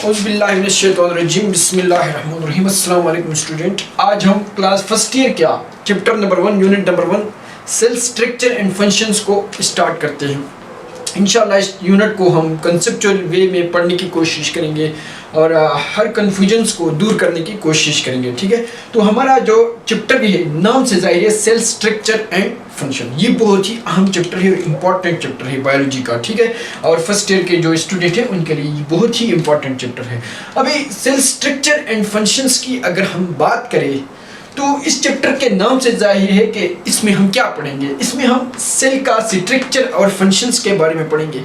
औज़ुबिल्लाहिमिनश्शैतानिर्रजीम बिस्मिल्लाहिर्रहमानिर्रहीम। अस्सलाम वालेकुम स्टूडेंट। आज हम क्लास फर्स्ट ईयर क्या chapter number 1 unit number 1 cell structure and functions को स्टार्ट करते हैं। इंशाल्लाह इस यूनिट को हम कंसेप्चुअल वे में पढ़ने की कोशिश करेंगे और हर कन्फ्यूजन्स को दूर करने की कोशिश करेंगे। ठीक है, तो हमारा जो चैप्टर है नाम से जाहिर है सेल स्ट्रक्चर एंड फंक्शन, ये बहुत ही अहम चैप्टर है और इम्पॉर्टेंट चैप्टर है बायोलॉजी का। ठीक है, और फर्स्ट ईयर के जो स्टूडेंट हैं उनके लिए ये बहुत ही इम्पॉर्टेंट चैप्टर है। अभी सेल स्ट्रक्चर एंड फंक्शंस की अगर हम बात करें तो इस चैप्टर के नाम से जाहिर है कि इसमें हम क्या पढ़ेंगे। इसमें हम सेल का स्ट्रक्चर और फंक्शंस के बारे में पढ़ेंगे।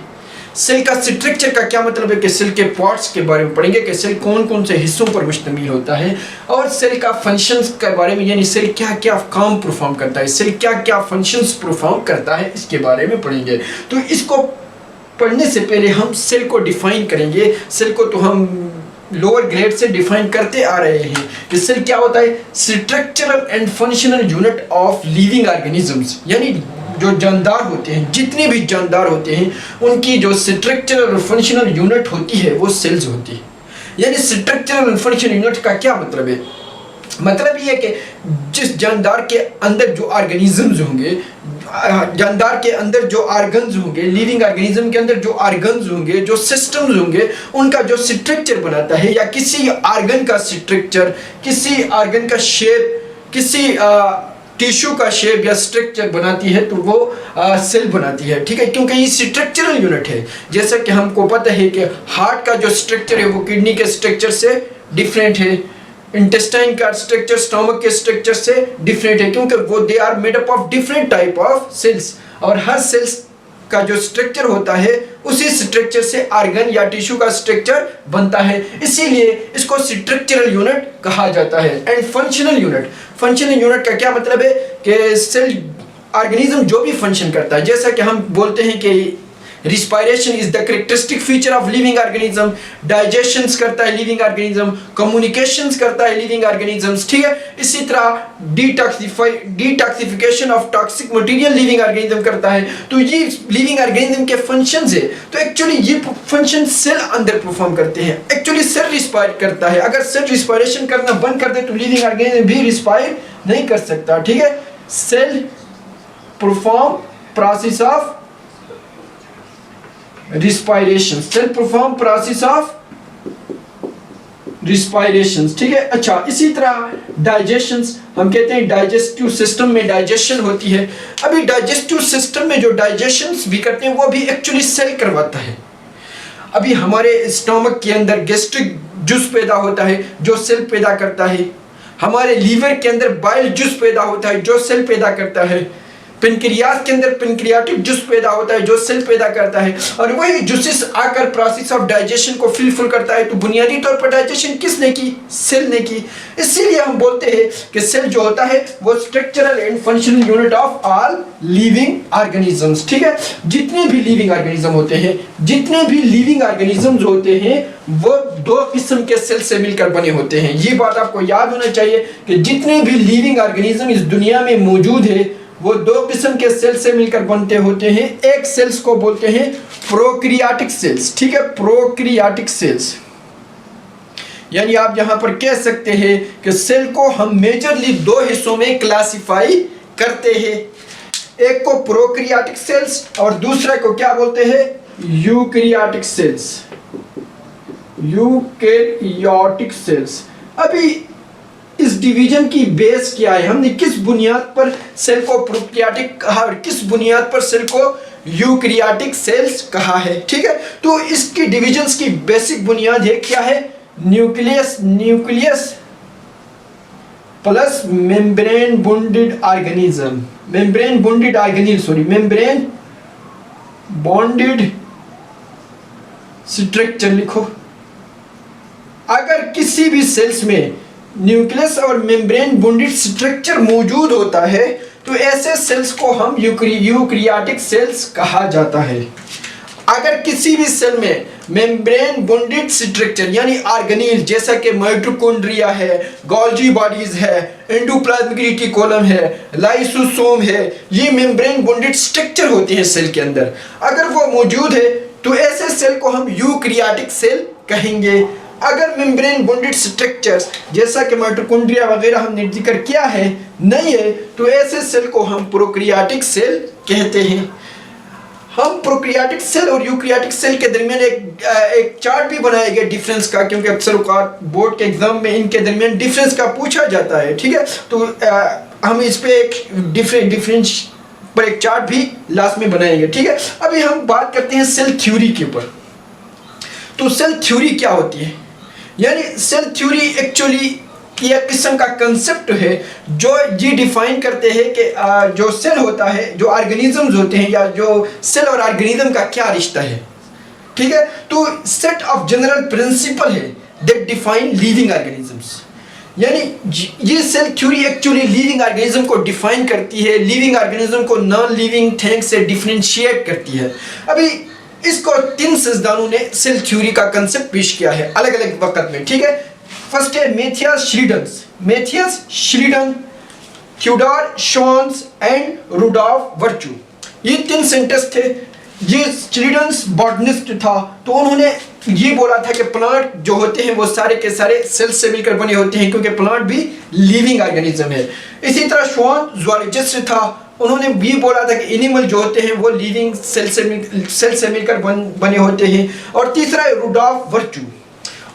सेल का स्ट्रक्चर का क्या मतलब है कि सेल के पार्ट्स के बारे में पढ़ेंगे कि सेल कौन कौन से हिस्सों पर मुश्तमिल होता है, और सेल का फंक्शंस के बारे में यानी सेल क्या क्या काम परफॉर्म करता है, सेल क्या क्या फंक्शंस परफॉर्म करता है, इसके बारे में पढ़ेंगे। तो इसको पढ़ने से पहले हम सेल को डिफाइन करेंगे। सेल को तो हम लोअर ग्रेड से डिफाइन करते आ रहे हैं कि सेल क्या होता है, structural and functional unit of living organisms, यानी जो जानदार होते हैं, जितने भी जानदार होते हैं उनकी जो स्ट्रक्चरल और फंक्शनल यूनिट होती है वो सेल्स होती है। यानी स्ट्रक्चरल और फंक्शनल यूनिट का क्या मतलब है, मतलब ये है कि जिस जानदार के अंदर जो ऑर्गेनिजम्स होंगे, जानदार के अंदर जो ऑर्गन्स होंगे, लिविंग ऑर्गेनिज्म के अंदर जो ऑर्गन्स होंगे, जो सिस्टम्स होंगे, उनका जो स्ट्रक्चर बनाता है, या किसी ऑर्गन का स्ट्रक्चर, किसी ऑर्गन का शेप, किसी टिश्यू का शेप या स्ट्रक्चर बनाती है तो वो सेल बनाती है। ठीक है, क्योंकि ये स्ट्रक्चरल यूनिट है। जैसा कि हमको पता है कि हार्ट का जो स्ट्रक्चर है वो किडनी के स्ट्रक्चर से डिफरेंट है, इंटेस्टाइन का स्ट्रक्चर स्टमक के स्ट्रक्चर से डिफरेंट है, क्योंकि वो they are made up of different type of cells, और हर सेल्स का जो स्ट्रक्चर होता है उसी स्ट्रक्चर से ऑर्गन या टिश्यू का स्ट्रक्चर बनता है, इसीलिए इसको स्ट्रक्चरल यूनिट कहा जाता है। And functional unit, functional unit का क्या मतलब है कि सेल ऑर्गेनिज्म जो भी फंक्शन करता है, जैसा कि हम बोलते हैं कि respiration is the characteristic feature of living organism, digestion करता है लिविंग ऑर्गेनिज्म, कम्युनिकेशन करता है लिविंग ऑर्गेनिजम्स। ठीक है, इसी तरह detoxification of toxic material living organism करता है। तो ये लिविंग ऑर्गेनिज्म के फंक्शंस है। तो एक्चुअली ये फंक्शन सेल अंदर परफॉर्म करते हैं। एक्चुअली सेल रिस्पायर करता है, अगर सेल रिस्पायरेशन करना बंद कर दे तो लिविंग ऑर्गेनिज्म भी रिस्पायर नहीं कर सकता। ठीक है, cell perform process of respiration, cell perform process of respiration. ठीक है, अच्छा, इसी तरह डाइजेशन, हम कहते हैं डाइजेस्टिव सिस्टम में डाइजेशन होती है। अभी डाइजेस्टिव सिस्टम में जो डाइजेशन भी करते हैं वो भी एक्चुअली सेल करवाता है। अभी हमारे स्टमक के अंदर गैस्ट्रिक जूस पैदा होता है जो सेल पैदा करता है, हमारे लीवर के अंदर बाइल जूस पैदा होता है जो सेल पैदा करता है, पेनक्रियास के अंदर पेनक्रियाटिक जूस पैदा होता है जो सेल पैदा करता है, और वही जूसेस आकर प्रोसेस ऑफ डाइजेशन को फुलफिल करता है। तो बुनियादी तौर पर डाइजेशन किसने की, सेल ने की। इसीलिए हम बोलते हैं कि सेल जो होता है वो structural and functional unit of all living organisms. ठीक है, जितने भी लिविंग ऑर्गेनिज्म होते हैं, जितने भी लिविंग ऑर्गेनिजम्स होते हैं वो दो किस्म के सेल से मिलकर बने होते हैं। ये बात आपको याद होना चाहिए कि जितने भी लिविंग ऑर्गेनिज्म इस दुनिया में मौजूद है वो दो किस्म के सेल से मिलकर बनते होते हैं। एक सेल्स को बोलते हैं प्रोक्रियाटिक सेल्स। ठीक है, प्रोक्रियाटिक सेल्स, यानी आप यहां पर कह सकते हैं कि सेल को हम मेजरली दो हिस्सों में क्लासिफाई करते हैं। एक को प्रोक्रियाटिक सेल्स और दूसरे को क्या बोलते हैं, यूकैरियोटिक सेल्स, यूकैरियोटिक सेल्स। अभी इस डिवीजन की बेस क्या है, हमने किस बुनियाद पर सेल को प्रोक्रियाटिक कहा और किस बुनियाद पर सेल को यूकैरियोटिक सेल्स कहा है। ठीक है, तो इसकी डिविजन्स की बेसिक बुनियाद है क्या है, nucleus, nucleus plus membrane bonded organism, membrane bonded organelle sorry membrane bonded structure लिखो। अगर किसी भी सेल्स में न्यूक्लियस और मेम्ब्रेन बॉन्डेड स्ट्रक्चर मौजूद होता है तो ऐसे सेल्स को हम यूकैरियोटिक सेल्स कहा जाता है। अगर किसी भी सेल में मेम्ब्रेन बॉन्डेड स्ट्रक्चर यानी ऑर्गेनील, जैसा कि माइटोकॉन्ड्रिया है, गोल्जी बॉडीज है, एंडोप्लाज्मिक रेटिकुलम है, लाइसोसोम है, ये मेम्ब्रेन बॉन्डेड स्ट्रक्चर होते हैं सेल के अंदर। अगर वो मौजूद है तो ऐसे सेल को हम यूकैरियोटिक सेल कहेंगे। अगर मेम्ब्रेन बॉन्डेड स्ट्रक्चर्स जैसा कि माइटोकॉन्ड्रिया वगैरह हमने जिक्र किया है नहीं है, तो ऐसे सेल को हम प्रोकैरियोटिक सेल कहते हैं। हम प्रोकैरियोटिक सेल और यूकैरियोटिक सेल के दरमियान एक चार्ट भी बनाया गया डिफरेंस का, क्योंकि अक्सर बोर्ड के एग्जाम में इनके दरमियान डिफरेंस का पूछा जाता है, ठीक है। तो हम इस पे एक डिफरेंस पर एक चार्ट भी लास्ट में बनाएंगे, ठीक है। अभी हम बात करते हैं सेल थ्योरी के ऊपर। तो सेल थ्योरी क्या होती है? यानी सेल थ्योरी एक्चुअली ये किस्म का कंसेप्ट है जो ये डिफाइन करते हैं कि जो सेल होता है, जो ऑर्गेनिजम्स होते हैं, या जो सेल और ऑर्गेनिज्म का क्या रिश्ता है, ठीक है। तो सेट ऑफ जनरल प्रिंसिपल है दैट डिफाइन लिविंग ऑर्गेनिजम्स। यानी ये cell theory actually living organism को डिफाइन करती है, लिविंग ऑर्गेनिज्म को नॉन लिविंग थिंग्स से डिफरेंशिएट करती है। अभी इसको 3 सिद्धांतों ने सेल थ्योरी का कंसेप्ट पेश किया है अलग अलग वक्त में, ठीक है। फर्स्ट है मैथियस श्रीडन, थियोडोर श्वान्स एंड रुडॉल्फ वर्चू। ये 3 साइंटिस्ट थे। ये श्रीडन्स बॉटनिस्ट था, तो उन्होंने ये बोला था कि प्लांट जो होते हैं वो सारे के सारे सेल से मिलकर बने होते हैं, क्योंकि प्लांट भी लिविंग ऑर्गेनिज्म है। इसी तरह श्वान जूलॉजिस्ट था, उन्होंने भी बोला था कि एनिमल जो होते हैं वो लिविंग सेल से मिलकर बने होते हैं। और तीसरा है रुडॉल्फ वर्चू।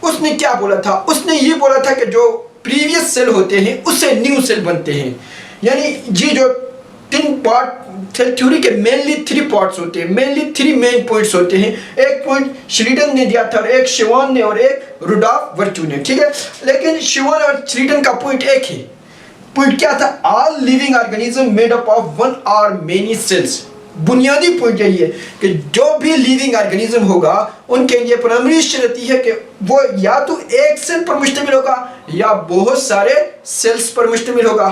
उसने क्या बोला था? उसने ये बोला था कि जो प्रीवियस सेल होते हैं उससे न्यू सेल बनते हैं। यानी ये जो 3 पार्ट सेल थ्योरी के मेनली 3 पार्ट्स होते हैं, मेनली 3 मेन पॉइंट्स होते हैं। एक पॉइंट श्रीडन ने दिया था, एक शिवान ने और एक रुडॉल्फ वर्चू ने, ठीक है। लेकिन शिवान और श्रीडन का पॉइंट एक ही पॉइंट क्या था? All living organism made up of 1 और मेनी सेल्स। बुनियादी पॉइंट यही है कि जो भी लिविंग ऑर्गेनिज्म होगा उनके लिए प्राइमरी शर्त है कि वो या तो एक सेल पर मुश्तमिल होगा या बहुत सारे सेल्स पर मुश्तमिल होगा।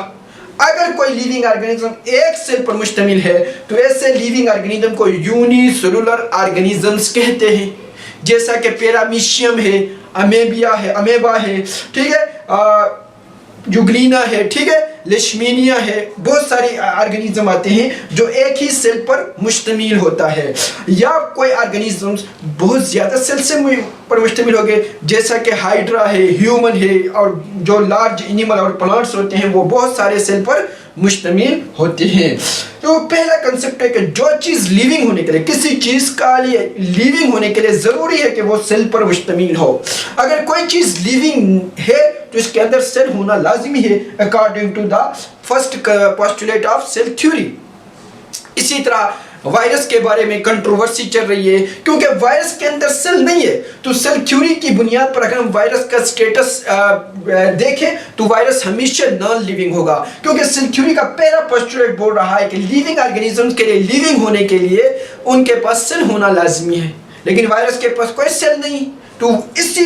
अगर कोई लिविंग ऑर्गेनिज्म एक सेल पर मुश्तमिल है तो ऐसे लिविंग ऑर्गेनिज्म को यूनिसेलुलर ऑर्गेनिजम्स कहते हैं, जैसा कि पैरामीशियम है, अमेबा है, ठीक है, जुगलीना है, ठीक है, लेशमीनिया है। बहुत सारे ऑर्गेनिज्म आते हैं जो एक ही सेल पर मुश्तमिल होता है, या कोई ऑर्गेनिजम्स बहुत ज़्यादा सेल से पर मुश्तमिल हो गए, जैसा कि हाइड्रा है, ह्यूमन है, और जो लार्ज एनिमल और प्लांट्स होते हैं वो बहुत सारे सेल पर मुश्तमिल होते हैं। तो पहला कंसेप्ट है कि जो चीज़ लिविंग होने के लिए, किसी चीज़ का लिए लिविंग होने के लिए ज़रूरी है कि वो सेल पर मुश्तमिल हो। अगर कोई चीज़ लिविंग है तो इसके अंदर सेल होना लाजिमी है, according to the first postulate of cell theory. इसी तरह वायरस के बारे में कंट्रोवर्सी चल रही है, क्योंकि वायरस के अंदर सेल नहीं है। तो सेल थ्योरी की बुनियाद पर अगर हम वायरस का स्टेटस देखें तो वायरस हमेशा नॉन लिविंग होगा, क्योंकि सेल थ्योरी का पहला पोस्टुलेट बोल रहा है कि लिविंग ऑर्गेनिजम्स के लिए लिविंग होने के लिए उनके पास सेल होना लाजमी है, लेकिन वायरस के पास कोई सेल नहीं। तो इसी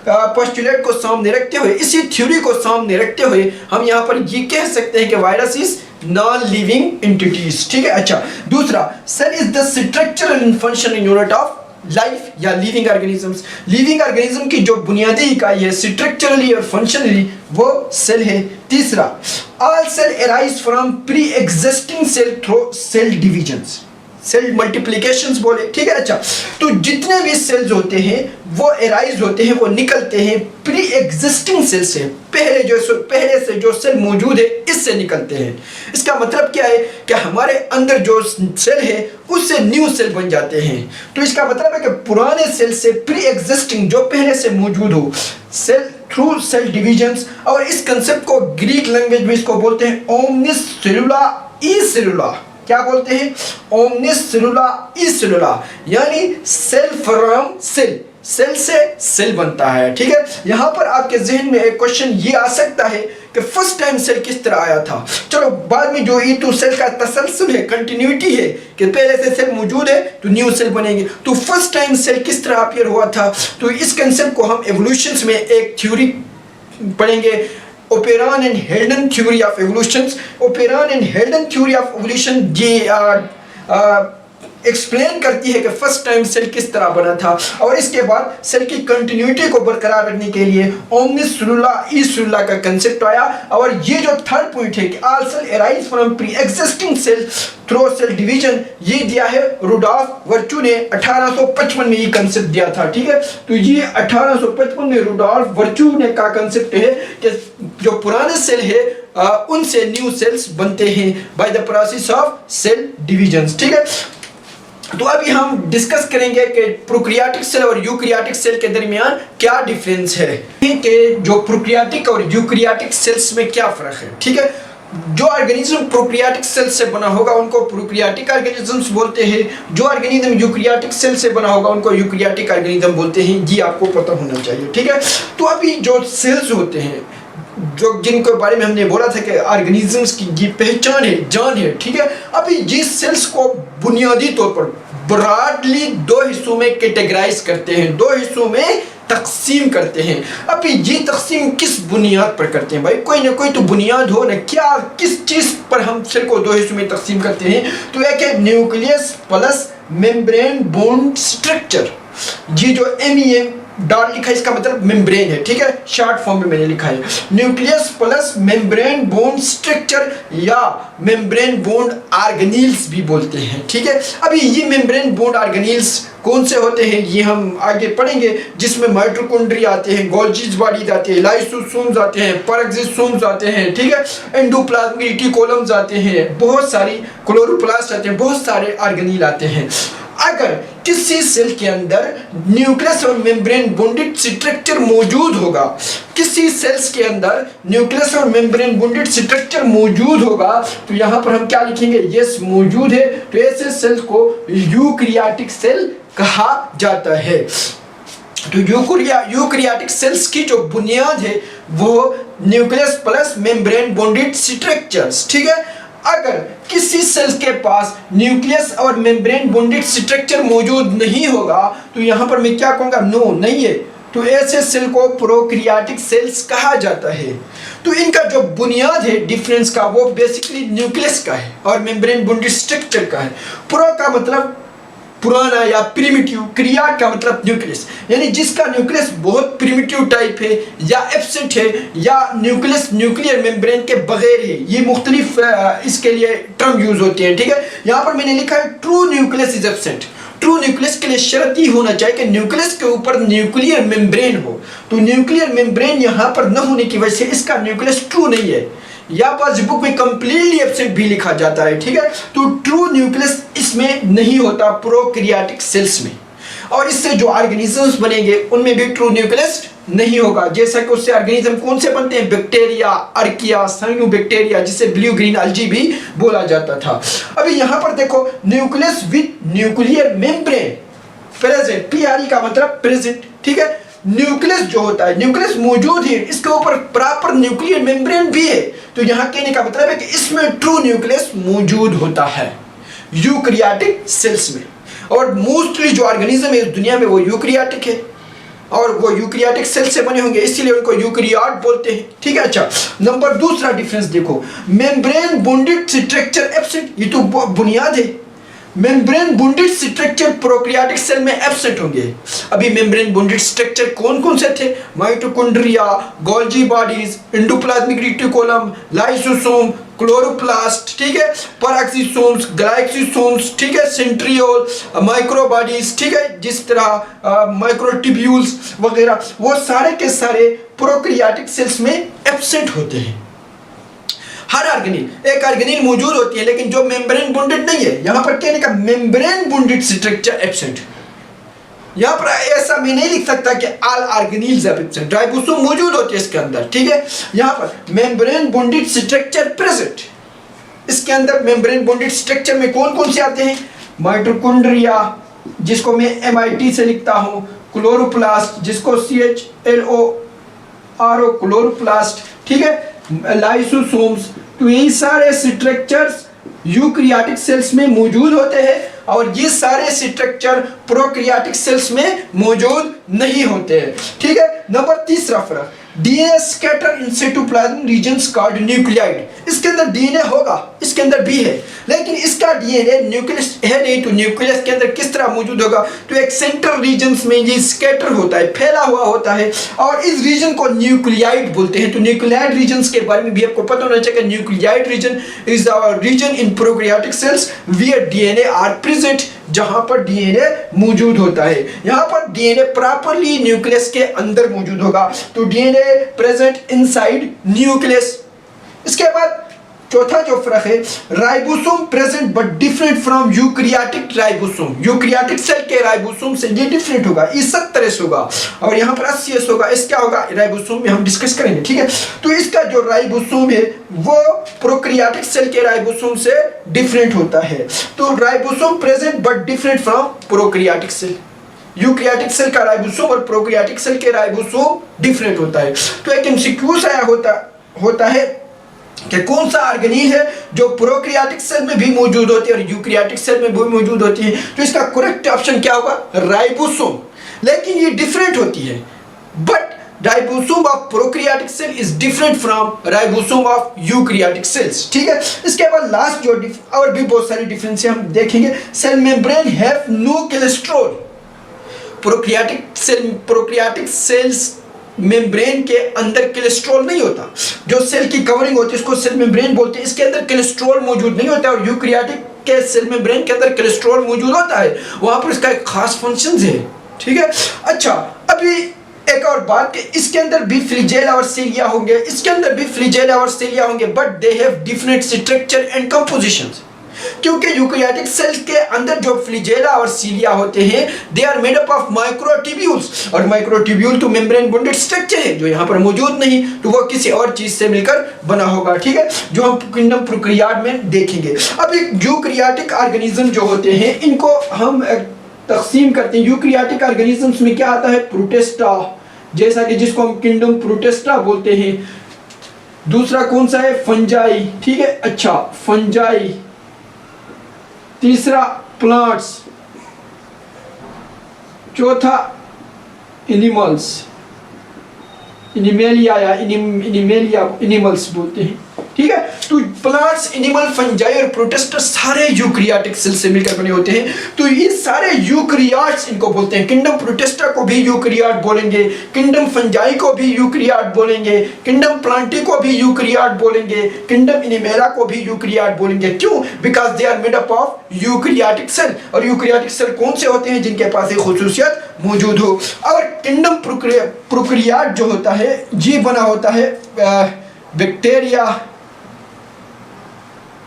पोस्टुलेट को सामने रखते हुए, इसी थ्योरी को सामने रखते हुए हम यहाँ पर ये कह सकते हैं कि virus is non living entities, ठीक है। अच्छा, दूसरा, cell is the structural and functional unit of life या लिविंग ऑर्गेनिजम्स। लिविंग ऑर्गेनिज्म की जो बुनियादी इकाई है स्ट्रक्चरली और फंक्शनली वो सेल है। तीसरा, all cell arise from pre existing cell through cell divisions, cell multiplications बोले, ठीक है। अच्छा, तो जितने भी सेल्स होते हैं वो अराइज होते हैं, वो निकलते हैं प्री एग्जिस्टिंग सेल से, पहले से जो सेल मौजूद है इससे निकलते हैं। इसका मतलब क्या है कि हमारे अंदर जो सेल है उससे न्यू सेल बन जाते हैं। तो इसका मतलब है कि पुराने सेल से प्री एग्जिस्टिंग जो पहले से मौजूद हो सेल थ्रू सेल डिविजन्स। और इस कंसेप्ट को ग्रीक लैंग्वेज में इसको बोलते हैं ओमनिस सेलुला ई सेलुला। क्या बोलते हैं? ओमनिस सेलुला ई सेलुला, यानी सेल फ्रॉम सेल, सेल से सेल बनता है, ठीक है। यहाँ पर आपके जहन में एक क्वेश्चन ये आ सकता है कि फर्स्ट टाइम सेल किस तरह आया था। चलो, बाद में जो E2 सेल का तसलसल है, कंटिन्यूटी है कि पहले से सेल मौजूद है तो न्यू सेल बनेंगे। तो फर्स्ट टाइम सेल किस तरह अपीयर हुआ था, तो इस कंसेप्ट को हम एवोल्यूशन में एक थ्योरी पढ़ेंगे, Operon and Heldon theory of evolution. Operon and Heldon theory of evolution ये एक्सप्लेन करती है कि फर्स्ट टाइम सेल किस तरह बना था, और इसके बाद सेल की कंटिन्यूटी को बरकरार रखने के लिए ओमनिस सेलुला ई सेलुला का कंसेप्ट आया। और ये जो थर्ड पॉइंट है कि all cell arise from pre existing cell through cell division, ये दिया है रुडॉल्फ वर्चू ने 1855 में ये कंसेप्ट दिया था। ठीक है, तो ये 1855 में रुडॉल्फ वर्चू ने का कंसेप्ट है कि जो पुराने सेल है उनसे न्यू सेल्स बनते हैं by the process of cell division. ठीक है, तो अभी हम डिस्कस करेंगे कि प्रोकैरियोटिक सेल और यूकैरियोटिक सेल के दरमियान क्या डिफरेंस है, कि जो प्रोकैरियोटिक और यूकैरियोटिक सेल्स में क्या फर्क है। ठीक है, जो ऑर्गेनिज्म प्रोकैरियोटिक सेल से बना होगा उनको प्रोकैरियोटिक ऑर्गेनिजम्स बोलते हैं, जो ऑर्गेनिज्म यूकैरियोटिक सेल से बना होगा उनको यूकैरियोटिक ऑर्गेनिज्म बोलते हैं। ये आपको पता होना चाहिए। ठीक है, तो अभी जो सेल्स होते हैं, जो जिनके बारे में हमने बोला था कि ऑर्गेनिजम्स की ये पहचान है, जान है। ठीक है, अभी ये सेल्स को बुनियादी तौर पर ब्रॉडली दो हिस्सों में कैटेगराइज करते हैं, दो हिस्सों में तकसीम करते हैं। अभी ये तकसीम किस बुनियाद पर करते हैं भाई? कोई ना कोई तो बुनियाद हो ना, क्या किस चीज पर हम सेल को दो हिस्सों में तकसीम करते हैं? तो एक है nucleus plus membrane bond structure. ये जो MEM डॉट लिखा है इसका मतलब मेम्ब्रेन है। ठीक है, शॉर्ट फॉर्म में मैंने लिखा है nucleus plus membrane bond structure, या मेम्ब्रेन बॉन्ड ऑर्गेनील्स भी बोलते हैं। ठीक है, अभी ये मेम्ब्रेन बॉन्ड ऑर्गेनील्स कौन से होते हैं ये हम आगे पढ़ेंगे, जिसमें माइटोकॉन्ड्रिया आते हैं, गोल्जी बॉडीज आते हैं, लाइसोसोम्स आते हैं, पेरोक्सिसोम्स आते हैं। ठीक है, एंडोप्लाज्मिक रेटिकुलम्स आते हैं, बहुत सारी क्लोरोप्लास्ट आते हैं, बहुत सारे ऑर्गेनील आते हैं। अगर किसी सेल के अंदर न्यूक्लियस और मेम्ब्रेन बॉन्डेड स्ट्रक्चर मौजूद होगा, किसी सेल्स के अंदर न्यूक्लियस और मेम्ब्रेन बॉन्डेड स्ट्रक्चर मौजूद होगा, तो यहाँ पर हम क्या लिखेंगे? यस, मौजूद है। तो ऐसे सेल को यूकैरियोटिक सेल कहा जाता है। तो यूकैरियोटिक सेल्स की जो बुनियाद है वो nucleus plus membrane bonded structures. ठीक है, अगर किसी सेल के पास न्यूक्लियस और मेम्ब्रेन बॉन्डेड स्ट्रक्चर मौजूद नहीं होगा तो यहां पर मैं क्या कहूंगा? नो, नहीं है। तो ऐसे सेल को प्रोकैरियोटिक सेल्स कहा जाता है। तो इनका जो बुनियाद है डिफरेंस का, वो बेसिकली न्यूक्लियस का है और मेम्ब्रेन बॉन्डेड स्ट्रक्चर का है। प्रो का मतलब पुराना या प्रिमिटिव, क्रिया का मतलब न्यूक्लियस, यानी जिसका न्यूक्लियस बहुत प्रिमिटिव टाइप है या एब्सेंट है, या न्यूक्लियस न्यूक्लियर मेम्ब्रेन के बगैर है। ये मुख्तलिफ इसके लिए टर्म यूज होते हैं। ठीक है, यहाँ पर मैंने लिखा है true nucleus is absent. True nucleus के लिए शर्त ही होना चाहिए कि न्यूक्लियस के ऊपर न्यूक्लियर मेम्ब्रेन हो। तो न्यूक्लियर मेम्ब्रेन यहाँ पर न होने की वजह से इसका न्यूक्लियस ट्रू नहीं है, या पास बुक में कंप्लीटली एब्सेंट भी लिखा जाता है। ठीक है, तो ट्रू न्यूक्लियस इसमें नहीं होता प्रोकैरियोटिक सेल्स में, और इससे जो ऑर्गेनिजम्स बनेंगे उनमें भी ट्रू न्यूक्लियस नहीं होगा। जैसा कि उससे ऑर्गेनिज्म कौन से बनते हैं? बैक्टीरिया, अर्किया, साइनोबैक्टीरिया, जिसे ब्लू ग्रीन अल्गी भी बोला जाता था। अभी यहाँ पर देखो, nucleus with nuclear membrane present, PRE का मतलब प्रेजेंट। ठीक है, न्यूक्लियस जो होता है, न्यूक्लियस मौजूद है, इसके ऊपर प्रॉपर न्यूक्लियर मेम्ब्रेन भी है। तो यहाँ कहने का मतलब है कि इसमें ट्रू न्यूक्लियस मौजूद होता है यूकैरियोटिक सेल्स में। और मोस्टली जो ऑर्गेनिज्म है इस दुनिया में वो यूकैरियोटिक है, और वो यूकैरियोटिक सेल से बने होंगे, इसीलिए उनको यूकैरियोट बोलते हैं। ठीक है, अच्छा, नंबर दूसरा डिफरेंस देखो, मेम्ब्रेन बॉन्डेड स्ट्रक्चर एब्सेंट, ये तो बुनियाद है। Membrane bonded structure prokaryotic cell में एब्सेंट होंगे। अभी मेम्ब्रेन बॉन्डेड स्ट्रक्चर कौन कौन से थे? Mitochondria, Golgi bodies, endoplasmic reticulum, lysosome, chloroplast, ठीक है, पेरोक्सिसोम्स, ग्लाइकोसोम्स, ठीक है, सेंट्रियोल, माइक्रोबॉडीज, ठीक है, जिस तरह माइक्रोट्यूब्यूल्स वगैरह, वो सारे के सारे प्रोकैरियोटिक सेल्स में एब्सेंट होते हैं। हर ऑर्गेनिल, एक ऑर्गेनिल मौजूद होती है लेकिन जो मेम्ब्रेन बॉन्डेड नहीं है, यहां पर कहने का मेम्ब्रेन बॉन्डेड स्ट्रक्चर एब्सेंट। यहां पर ऐसा मैं नहीं लिख सकता कि all organelles are absent, ribosome मौजूद होती है इसके अंदर। ठीक है, यहां पर मेम्ब्रेन बॉन्डेड स्ट्रक्चर प्रेजेंट। इसके अंदर मेम्ब्रेन बॉन्डेड स्ट्रक्चर में कौन कौन से आते हैं? माइटोकॉन्ड्रिया, जिसको मैं MIT से लिखता हूं, क्लोरोप्लास्ट, जिसको CHLORO क्लोरोप्लास्ट, ठीक है, लाइसोसोम्स। तो ये सारे स्ट्रक्चर्स यूकैरियोटिक सेल्स में मौजूद होते हैं और ये सारे स्ट्रक्चर प्रोकैरियोटिक सेल्स में मौजूद नहीं होते हैं। ठीक है, नंबर तीसरा फर्क, DNA scatter in cytoplasm regions called nucleoid. इसके अंदर डीएनए होगा, इसके अंदर भी है, लेकिन इसका डीएनए न्यूक्लियस है नहीं, तो न्यूक्लियस के अंदर किस तरह मौजूद होगा, तो एक सेंट्रल रीजन्स में ये स्कैटर होता है, फैला हुआ होता है, और इस रीजन को न्यूक्लियाइड बोलते हैं। तो न्यूक्लियाइड रीजन्स के बारे में भी आपको पता होना चाहिए। Nucleoid region is the region in prokaryotic cells where DNA are present, जहां पर डीएनए मौजूद होता है। यहां पर डीएनए प्रॉपरली न्यूक्लियस के अंदर मौजूद होगा, तो डीएनए प्रेजेंट इनसाइड न्यूक्लियस। इसके बाद चौथा जो फर्क है, ribosome present but different from eukaryotic ribosome. Eukaryotic cell के राइबोसोम से ये डिफरेंट होगा, इस 70 होगा और यहाँ पर 80 होगा। इस क्या होगा, राइबोसोम में हम डिस्कस करेंगे, ठीक है। तो इसका जो राइबोसोम है वो प्रोकैरियोटिक सेल के राइबोसोम से डिफरेंट होता है। तो ribosome present but different from prokaryotic cell. Eukaryotic cell का राइबोसोम और प्रोकैरियोटिक सेल के राइबोसोम डिफरेंट होता है। तो एक एमसीक्यू आया होता है कि कौन सा ऑर्गेनील है जो प्रोकैरियोटिक सेल में भी मौजूद होती है और यूकैरियोटिक सेल में भी मौजूद होती है। तो इसका करेक्ट ऑप्शन क्या होगा, राइबोसोम। लेकिन ये डिफरेंट होती है, but ribosome of prokaryotic cell is different from ribosome of eukaryotic cells, ठीक है। इसके बाद लास्ट जो और भी बहुत सारी डिफरेंस हम देखेंगे। Cell membrane have no cholesterol. Prokaryotic cells membrane के अंदर कोलेस्ट्रॉल नहीं होता। जो सेल की कवरिंग होती है उसको सेल मेम्ब्रेन बोलते हैं, इसके अंदर कोलेस्ट्रॉल मौजूद नहीं होता। और यूकैरियोटिक के सेल मेम्ब्रेन के अंदर कोलेस्ट्रॉल मौजूद होता है, वहां पर इसका एक खास फंक्शन है, ठीक है। अच्छा, अभी एक और बात कि इसके अंदर भी फ्लैजेला और सिलिया होंगे, इसके अंदर भी फ्लैजेला और सिलिया होंगे, but they have different structure and compositions. क्योंकि यूकैरियोटिक सेल के अंदर जो फ्लैजेला और सिलिया होते हैं they are made up of microtubules, और माइक्रोट्यूब्यूल तो मेम्ब्रेन बॉन्डेड स्ट्रक्चर है जो यहाँ पर मौजूद नहीं, तो वो किसी और चीज से मिलकर बना होगा, ठीक है, जो हम किंगडम प्रोकैरियोट में देखेंगे। अब यूकैरियोटिक ऑर्गेनिज्म जो होते हैं इनको हम तकसीम करते हैं। यूकैरियोटिक ऑर्गेनिजम्स में क्या आता है, प्रोटिस्टा, जैसा कि जिसको हम किंगडम प्रोटिस्टा बोलते हैं। दूसरा कौन सा है, फंजाई, ठीक है, अच्छा फंजाई। तीसरा प्लांट्स, चौथा एनिमल्स, एनिमेलिया या एनिमेलिया एनिमल्स बोलते हैं, ठीक है। तो प्लांट्स, एनिमल, फंजाई और प्रोटिस्टा सारे यूकैरियोटिक सेल से मिलकर बने होते हैं। तो ये सारे यूकैरियोट्स इनको बोलते हैं। किंगडम प्रोटिस्टा को भी यूकैरियोट बोलेंगे, किंगडम फंजाई को भी यूकैरियोट बोलेंगे, किंगडम प्लांटी को भी यूकैरियोट बोलेंगे, किंगडम एनिमेला को भी यूकैरियोट बोलेंगे। क्यों, because they are made up of eukaryotic cell. और यूकैरियोटिक सेल कौन से होते हैं, जिनके पास एक खुसूसियत मौजूद हो। और किंगडम प्रोकैरियोट जो होता है ये बना होता है बैक्टीरिया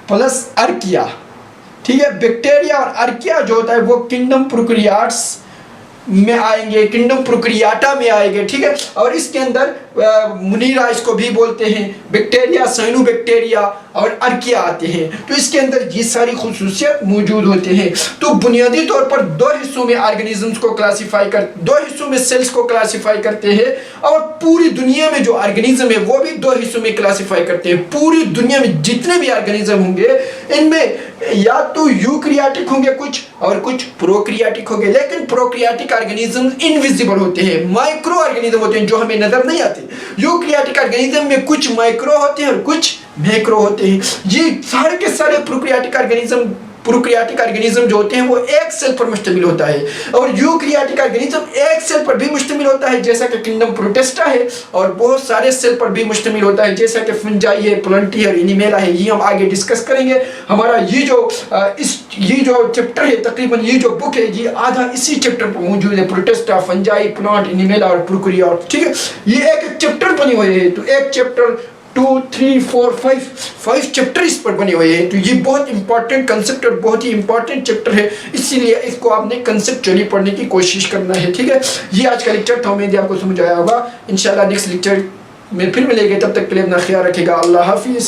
प्लस अर्किया, ठीक है। बैक्टीरिया और अर्किया जो होता है वो किंगडम प्रोकैरियोट्स में आएंगे, किंगडम प्रोकैरियोटा में आएंगे, ठीक है। और इसके अंदर मुनीरा इसको भी बोलते हैं, बैक्टीरिया, साइनोबैक्टीरिया और अर्किया आते हैं। तो इसके अंदर ये सारी खुसूसियत मौजूद होते हैं। तो बुनियादी तौर पर दो हिस्सों में ऑर्गेनिजम्स को दो हिस्सों में सेल्स को क्लासीफाई करते हैं, और पूरी दुनिया में जो ऑर्गेनिज्म है वो भी दो हिस्सों में क्लासीफाई करते हैं। पूरी दुनिया में जितने भी ऑर्गेनिज्म होंगे इनमें या तो यूकैरियोटिक होंगे कुछ और कुछ प्रोकैरियोटिक होंगे, लेकिन प्रोकैरियोटिक ऑर्गेनिज्म इनविजिबल होते हैं, माइक्रो ऑर्गेनिज्म होते हैं जो हमें नजर नहीं आते। यूकैरियोटिक ऑर्गेनिज्म में कुछ माइक्रो होते हैं और कुछ मैक्रो होते हैं। ये सारे के सारे प्रोकैरियोटिक ऑर्गेनिज्म जो होते हैं वो एक सेल पर मुश्तमिल होता है, और यूकैरियोटिक ऑर्गेनिज्म एक सेल पर भी मुश्तमिल होता है जैसा कि किंगडम प्रोटिस्टा है, और बहुत सारे सेल पर भी मुश्तमिल होता है जैसा कि फंजाई है, प्लांटी है, एनिमेला है। ये हम आगे डिस्कस करेंगे। हमारा ये जो चैप्टर है, तकरीबन ये जो बुक है ये आधा इसी चैप्टर पर मौजूद है, प्रोटिस्टा, फंजाई, प्लांट, एनिमेला और प्रोकैरियोट, ठीक है। ये एक चैप्टर बने हुए हैं, तो एक चैप्टर 2, 3, 4, 5 चैप्टर इस पर बने हुए हैं। तो ये बहुत इंपॉर्टेंट कंसेप्ट और बहुत ही इंपॉर्टेंट चैप्टर है, इसीलिए इसको आपने कंसेप्चुअली पढ़ने की कोशिश करना है, ठीक है। ये आज का लेक्चर था, उम्मीद है आपको समझ आया होगा। इंशाल्लाह नेक्स्ट लेक्चर में फिर मिलेंगे, तब तक के लिए अपना ख्याल रखिएगा। अल्लाह हाफिज़।